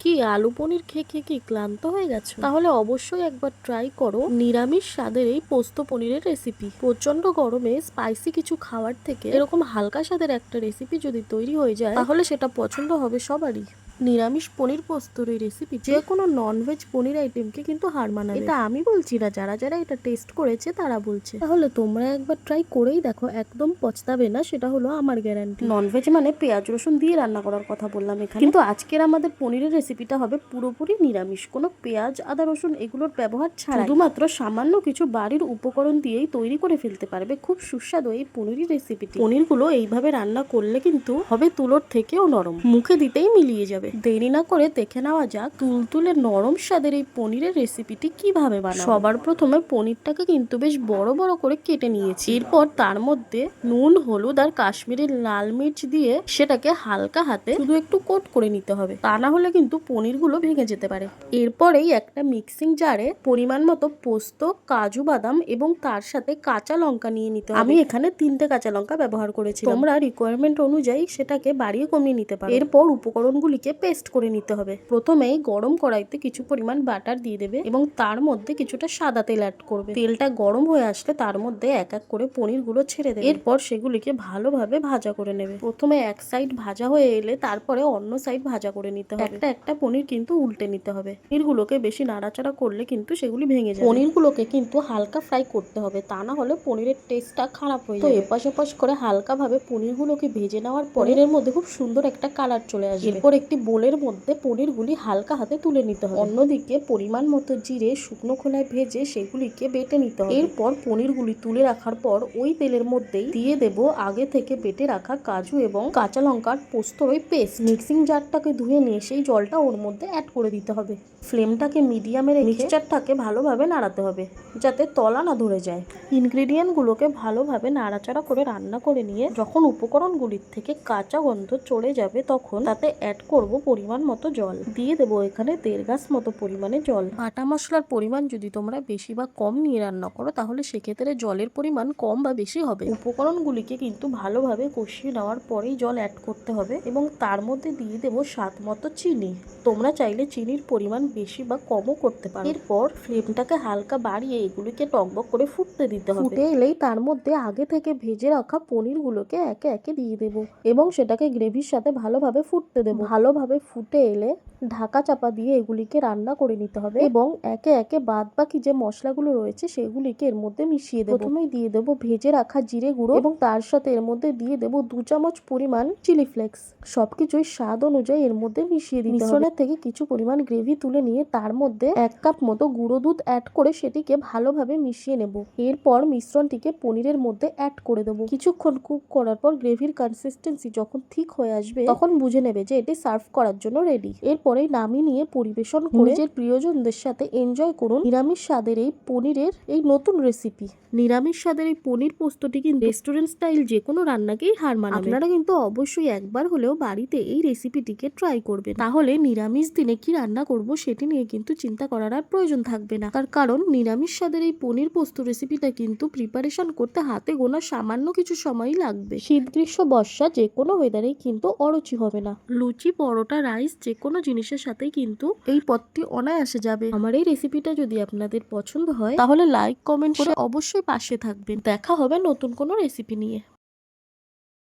কি আলু পনির খেয়ে খেয়ে কি ক্লান্ত হয়ে গেছো? তাহলে অবশ্যই একবার ট্রাই করো নিরামিষ স্বাদের এই পোস্ত পনিরের রেসিপি। প্রচন্ড গরমে স্পাইসি কিছু খাওয়ার থেকে এরকম হালকা স্বাদের একটা রেসিপি যদি তৈরি হয়ে যায় তাহলে সেটা পছন্দ হবে সবারই। নিরামিষ পনির পোস্তর এই রেসিপি যে কোনো ননভেজ পনির আইটেমকে কিন্তু হার মানাবে। এটা আমি বলছি না, যারা যারা এটা টেস্ট করেছে তারা বলছে। তাহলে তোমরা একবার ট্রাই করেই দেখো, একদম পচতাবে না, সেটা হলো আমার গ্যারান্টি। ননভেজ মানে পেঁয়াজ রসুন দিয়ে রান্না করার কথা বললাম এখানে, কিন্তু আজকের আমাদের পনিরের রেসিপিটা হবে পুরোপুরি নিরামিষ, কোনো পেঁয়াজ আদা রসুন এগুলোর ব্যবহার ছাড়া শুধুমাত্র সামান্য কিছু বাড়ির উপকরণ দিয়েই তৈরি করে ফেলতে পারবে খুব সুস্বাদু এই পনির রেসিপিটি। পনিরগুলো এইভাবে রান্না করলে কিন্তু হবে তুলোর থেকেও নরম, মুখে দিতেই মিলিয়ে যাবে। দেরি না করে দেখে নেওয়া যাক তুলতুলে নরম স্বাদের এই পনিরের রেসিপিটি কিভাবে বানাবো। সবার প্রথমে পনিরটাকে কিন্তু বেশ বড় বড় করে কেটে নিয়েছি। এরপর তার মধ্যে নুন হলুদ আর কাশ্মীরি লাল মির্চ দিয়ে সেটাকে হালকা হাতে শুধু একটু কোট করে নিতে হবে, তা না হলে কিন্তু পনিরগুলো ভেঙে যেতে পারে। এরপরেই একটা মিক্সিং জারে পরিমাণ মতো পোস্ত, কাজু বাদাম এবং তার সাথে কাঁচা লঙ্কা নিয়ে নিতে হবে। আমি এখানে 3টে কাঁচা লঙ্কা ব্যবহার করেছি, তোমরা রিকোয়ারমেন্ট অনুযায়ী সেটাকে বাড়িয়ে কমিয়ে নিতে পারো। এরপর উপকরণগুলিকে পেস্ট করে নিতে হবে। প্রথমেই গরম কড়াইতে কিছু পরিমাণ বাটার দিয়ে দেবে এবং তার মধ্যে কিছুটা সাদা তেল অ্যাড করবে। তেলটা গরম হয়ে আসলে তার মধ্যে এক এক করে পনিরগুলো ছেড়ে দেবে। এরপর সেগুলিকে ভালোভাবে ভাজা করে নেবে। প্রথমে এক সাইড ভাজা হয়ে এলে তারপরে অন্য সাইড ভাজা করে নিতে হবে। একটা একটা পনির কিন্তু উল্টে নিতে হবে। পনিরগুলোকে বেশি নাড়াচাড়া করলে কিন্তু সেগুলি ভেঙে যাবে। পনিরগুলোকে কিন্তু হালকা ফ্রাই করতে হবে, তা না হলে পনিরের টেস্টটা খারাপ হয়ে যাবে। তো এপাশ ওপাশ করে হালকা ভাবে পনিরগুলোকে ভেজে নেওয়ার পরে এর মধ্যে খুব সুন্দর একটা কালার চলে আসবে। এরপর একটি বোলের মধ্যে পনিরগুলি হালকা হাতে তুলে নিতে হবে। অন্যদিকে পরিমাণ মতো জিরে শুকনো খোলায় ভেজে সেগুলিকে বেটে নিতে হবে। এরপর পনিরগুলি তুলে রাখার পর ওই তেলের মধ্যেই দিয়ে দেব আগে থেকে বেটে রাখা কাজু এবং কাঁচা লঙ্কার পোস্তর ওই পেস্ট। মিক্সিং জারটাকে ধুয়ে নিয়ে সেই জলটা ওর মধ্যে অ্যাড করে দিতে হবে। ফ্লেমটাকে মিডিয়ামে রেখে মিক্সচারটাকে ভালোভাবে নাড়াতে হবে যাতে তলা না ধরে যায়। ইনগ্রেডিয়েন্টগুলোকে ভালোভাবে নাড়াচাড়া করে রান্না করে নিয়ে যখন উপকরণগুলির থেকে কাঁচা গন্ধ চলে যাবে তখন তাতে অ্যাড করব পরিমাণ মতো জল। দিয়ে দেবো এখানে 1.5 গ্লাস মতো পরিমাণে জল। বাটা মশলার পরিমাণ যদি তোমরা বেশি বা কম নিয়ে রান্না করো তাহলে সেক্ষেত্রে জলের পরিমাণ কম বা বেশি হবে। উপকরণগুলিকে কিন্তু ভালোভাবে কষিয়ে নেওয়ার পরেই জল অ্যাড করতে হবে এবং তার মধ্যে দিয়ে দেবো স্বাদ মতো চিনি। তোমরা চাইলে চিনির পরিমাণ বেশি বা কমও করতে পারো। এরপর ফ্লেমটাকে হালকা বাড়িয়ে এগুলিকে টকবক করে ফুটতে দিতে হবে। ফুটে এলেই তার মধ্যে আগে থেকে ভেজে রাখা পনিরগুলোকে একে একে দিয়ে দেবো এবং সেটাকে গ্রেভির সাথে ভালোভাবে ফুটতে দেবো। ভালোভাবে ফুটে এলে ঢাকা চাপা দিয়ে এগুলিকে রান্না করে নিতে হবে এবং একে একে বাদ বাকি যে মশলাগুলো রয়েছে সেগুলিকে এর মধ্যে মিশিয়ে দেবো। প্রথমেই দিয়ে দেবো ভেজে রাখা জিরে গুঁড়ো এবং তার সাথে এর মধ্যে দিয়ে দেবো 2 চামচ পরিমাণ চিলি ফ্লেক্স। সবকিছুই স্বাদ অনুযায়ী এর মধ্যে মিশিয়ে দিতে হবে। মিশ্রণের থেকে কিছু পরিমাণ গ্রেভি তুলে নিয়ে তার মধ্যে 1 কাপ মতো গুঁড়ো দুধ অ্যাড করে সেটিকে ভালোভাবে মিশিয়ে নেব। এরপর মিশ্রণটিকে পনিরের মধ্যে অ্যাড করে দেবো। কিছুক্ষণ কুক করার পর গ্রেভির কনসিস্টেন্সি যখন ঠিক হয়ে আসবে তখন বুঝে নেবে যে এটি সার্ভ করার জন্য রেডি। এরপরে নামিয়ে নিয়ে পরিবেশন করে নিজের প্রিয়জনদের সাথে এনজয় করুন নিরামিষ স্বাদের এই পনিরের এই নতুন রেসিপি। নিরামিষ স্বাদের এই পনির পোস্তটি কিন্তু রেস্টুরেন্ট স্টাইল যে কোনো রান্নাকেই হার মানাবে। আপনারা কিন্তু অবশ্যই একবার হলেও বাড়িতে এই রেসিপিটিকে ট্রাই করবেন, তাহলে নিরামিষ দিনে কি রান্না করব সেটি নিয়ে কিন্তু চিন্তা করার আর প্রয়োজন থাকবে না। তার কারণ নিরামিষ স্বাদের এই পনির পোস্ত রেসিপিটা কিন্তু প্রিপারেশন করতে হাতে গোনা সামান্য কিছু সময়ই লাগবে। শীত গ্রীষ্ম বর্ষা যে কোনো ওয়েদারেই কিন্তু অরুচি হবে না। লুচি পরোটা রাইস যে কোনো জিনিসের সাথেই কিন্তু এই পদটি অনায়াসে যাবে। আমার এই রেসিপিটা যদি আপনাদের পছন্দ হয় তাহলে লাইক কমেন্ট করে অবশ্যই পাশে থাকবেন। দেখা হবে নতুন কোনো রেসিপি নিয়ে।